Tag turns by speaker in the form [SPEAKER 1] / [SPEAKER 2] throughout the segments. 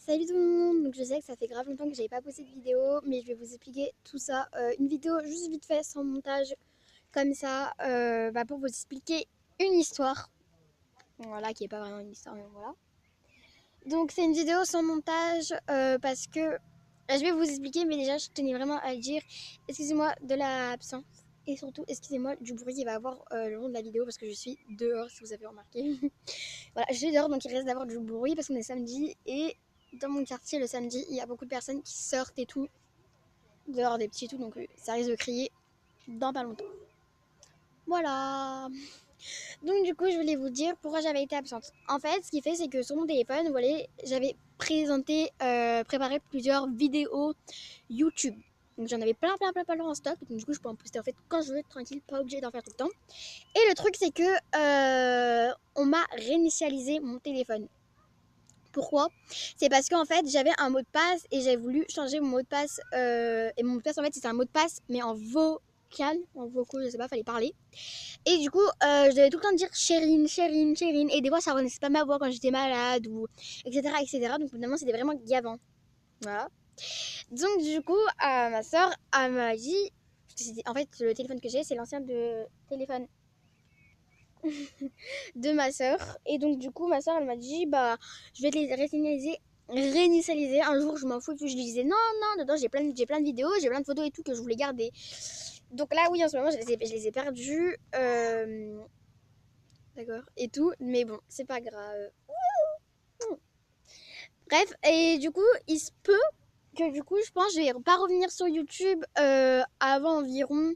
[SPEAKER 1] Salut tout le monde, donc je sais que ça fait grave longtemps que j'avais pas posté de vidéo, mais je vais vous expliquer tout ça. Une vidéo juste vite fait, sans montage, comme ça, pour vous expliquer une histoire. Voilà, qui est pas vraiment une histoire, mais voilà. Donc c'est une vidéo sans montage parce que je vais vous expliquer, mais déjà je tenais vraiment à le dire. Excusez-moi de l'absence et surtout excusez-moi du bruit qu'il va y avoir le long de la vidéo parce que je suis dehors si vous avez remarqué. Voilà, je suis dehors donc il risque d'avoir du bruit parce qu'on est samedi et dans mon quartier le samedi il y a beaucoup de personnes qui sortent et tout, dehors des petits et tout, donc ça risque de crier dans pas longtemps. Voilà. Donc du coup je voulais vous dire pourquoi j'avais été absente. En fait ce qui fait c'est que sur mon téléphone, vous voyez, j'avais préparé plusieurs vidéos YouTube. Donc j'en avais plein en stock. Donc du coup je peux en poster en fait quand je veux, tranquille, pas obligé d'en faire tout le temps. Et le truc c'est que on m'a réinitialisé mon téléphone. Pourquoi? C'est parce qu'en fait j'avais un mot de passe et j'avais voulu changer mon mot de passe et mon mot de passe en fait c'était un mot de passe mais en vocal, en vocaux, je sais pas, fallait parler. Et du coup je devais tout le temps dire Chérine et des fois ça reconnaissait pas ma voix quand j'étais malade ou etc. Donc finalement c'était vraiment gavant. Voilà. Donc du coup ma soeur elle m'a dit, en fait le téléphone que j'ai c'est l'ancien de téléphone de ma soeur. Et donc, du coup, ma soeur, elle m'a dit, bah, je vais te les réinitialiser. Un jour, je m'en fous. Et puis, je lui disais, non, non, dedans, j'ai plein de vidéos, j'ai plein de photos et tout que je voulais garder. Donc là, oui, en ce moment, je les ai perdus. D'accord. Et tout. Mais bon, c'est pas grave. Bref, et du coup, il se peut que du coup, je pense que je vais pas revenir sur YouTube avant environ,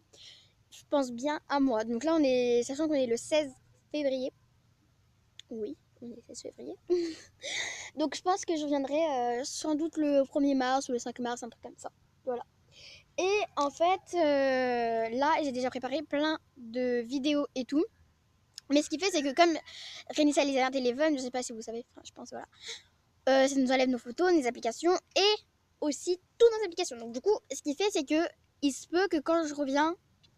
[SPEAKER 1] je pense bien, un mois. Donc là, sachant qu'on est le 16 février. Oui, on est le 16 février. Donc je pense que je reviendrai sans doute le 1er mars ou le 5 mars, un truc comme ça. Voilà. Et en fait, là, j'ai déjà préparé plein de vidéos et tout. Mais ce qui fait, c'est que comme réinitialiser un téléphone, je sais pas si vous savez, enfin, je pense, voilà. Ça nous enlève nos photos, nos applications et aussi toutes nos applications. Donc du coup, ce qui fait, c'est que il se peut que quand je reviens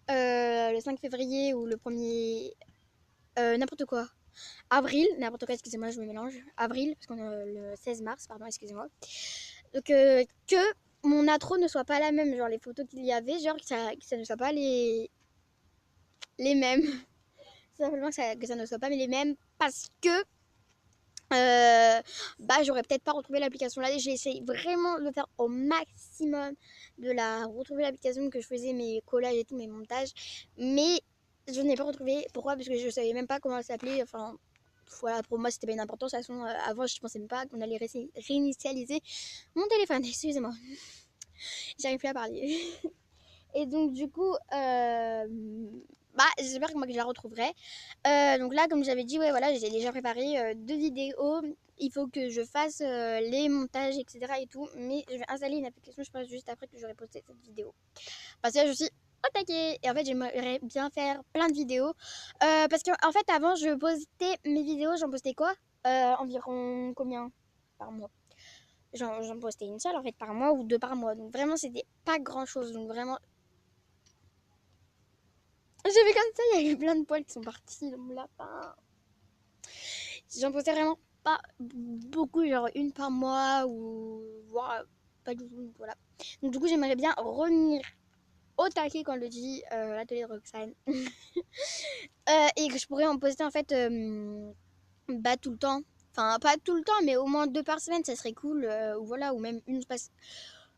[SPEAKER 1] le 5 février ou le 1er... n'importe quoi. Avril, n'importe quoi, excusez-moi, je me mélange. Avril, parce qu'on est le 16 mars, pardon, excusez-moi. Donc, que mon intro ne soit pas la même, genre les photos qu'il y avait, genre que ça ne soit pas les mêmes. Simplement que ça ne soit pas les mêmes parce que j'aurais peut-être pas retrouvé l'application là. J'ai essayé vraiment de faire au maximum de la retrouver l'application que je faisais mes collages et tout, mes montages. Mais je n'ai pas retrouvé. Pourquoi? Parce que je savais même pas comment elle s'appelait. Enfin, voilà, pour moi c'était pas une importance. De toute façon, avant je pensais même pas qu'on allait réinitialiser mon téléphone. Excusez-moi, j'arrive plus à parler. Et donc du coup, j'espère que moi que je la retrouverai. Donc là, comme j'avais dit, ouais, voilà, j'ai déjà préparé 2 vidéos. Il faut que je fasse les montages, etc. et tout. Mais je vais installer une application, je pense, juste après que j'aurai posté cette vidéo. Parce que là, je suis au taquet. Et en fait, j'aimerais bien faire plein de vidéos. Parce qu'en en fait, avant, je postais mes vidéos, j'en postais quoi? Environ combien par mois? J'en postais une seule en fait par mois ou 2 par mois. Donc vraiment, c'était pas grand chose. Donc vraiment, j'ai fait comme ça, il y a eu plein de poils qui sont partis dans mon lapin. J'en postais vraiment pas beaucoup, genre une par mois ou voire pas du tout. Voilà. Donc du coup, j'aimerais bien revenir au taquet quand le dit l'atelier de Roxane. Et que je pourrais en poster en fait tout le temps. Enfin, pas tout le temps, mais au moins 2 par semaine, ça serait cool. Ou voilà, ou même une passe.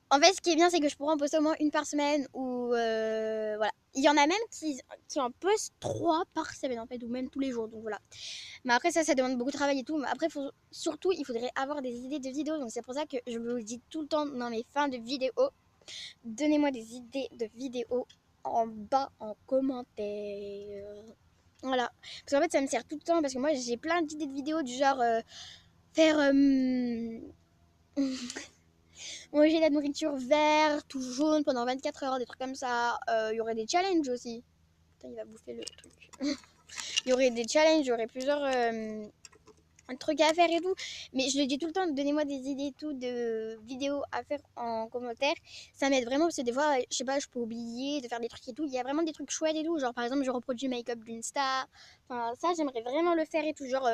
[SPEAKER 1] En fait, ce qui est bien, c'est que je pourrais en poster au moins une par semaine ou voilà. Il y en a même qui en postent 3 par semaine en fait, ou même tous les jours. Donc voilà. Mais après, ça demande beaucoup de travail et tout. Mais après, surtout, il faudrait avoir des idées de vidéos. Donc c'est pour ça que je vous le dis tout le temps dans mes fins de vidéos. Donnez-moi des idées de vidéos en bas en commentaire. Voilà. Parce qu'en fait, ça me sert tout le temps. Parce que moi, j'ai plein d'idées de vidéos du genre faire manger la nourriture verte ou jaune pendant 24 heures, des trucs comme ça. Il y aurait des challenges aussi. Putain, il va bouffer le truc. Il y aurait des challenges, il y aurait plusieurs trucs à faire et tout. Mais je le dis tout le temps, donnez-moi des idées et tout de vidéos à faire en commentaire. Ça m'aide vraiment parce que des fois, je sais pas, je peux oublier de faire des trucs et tout. Il y a vraiment des trucs chouettes et tout. Genre par exemple, je reproduis le make-up d'une star. Enfin, ça, j'aimerais vraiment le faire et tout. Genre,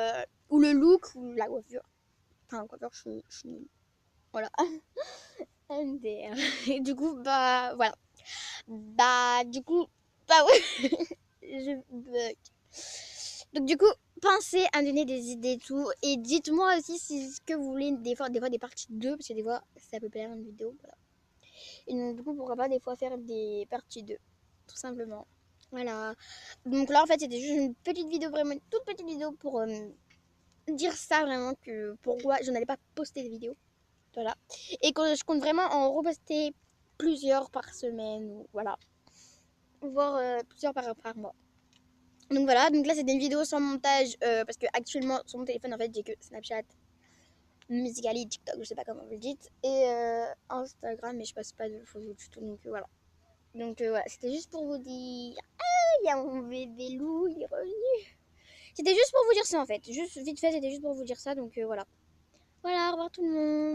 [SPEAKER 1] ou le look, ou la coiffure. Enfin, coiffure, je suis nulle. Voilà. MDR. Et du coup, bah voilà. Bah du coup, bah ouais. Je bug. Donc du coup, pensez à donner des idées et tout. Et dites-moi aussi si ce que vous voulez des fois des parties 2 parce que des fois ça peut plaire une vidéo. Voilà. Et donc du coup, pourquoi pas des fois faire des parties 2 tout simplement. Voilà. Donc là en fait c'était juste une petite vidéo, vraiment une toute petite vidéo pour dire ça vraiment que pourquoi je n'allais pas poster des vidéos. Voilà. Et que je compte vraiment en reposter plusieurs par semaine. Ou voilà. Voire plusieurs par mois. Donc voilà, donc là c'était une vidéo sans montage parce que actuellement sur mon téléphone en fait j'ai que Snapchat, Musical.ly, TikTok, je sais pas comment vous le dites, et Instagram, mais je passe pas de photos du tout, donc voilà. Donc voilà, c'était juste pour vous dire, ah, il y a mon bébé loup, il est revenu. C'était juste pour vous dire ça en fait, juste vite fait, c'était juste pour vous dire ça, donc voilà. Voilà, au revoir tout le monde.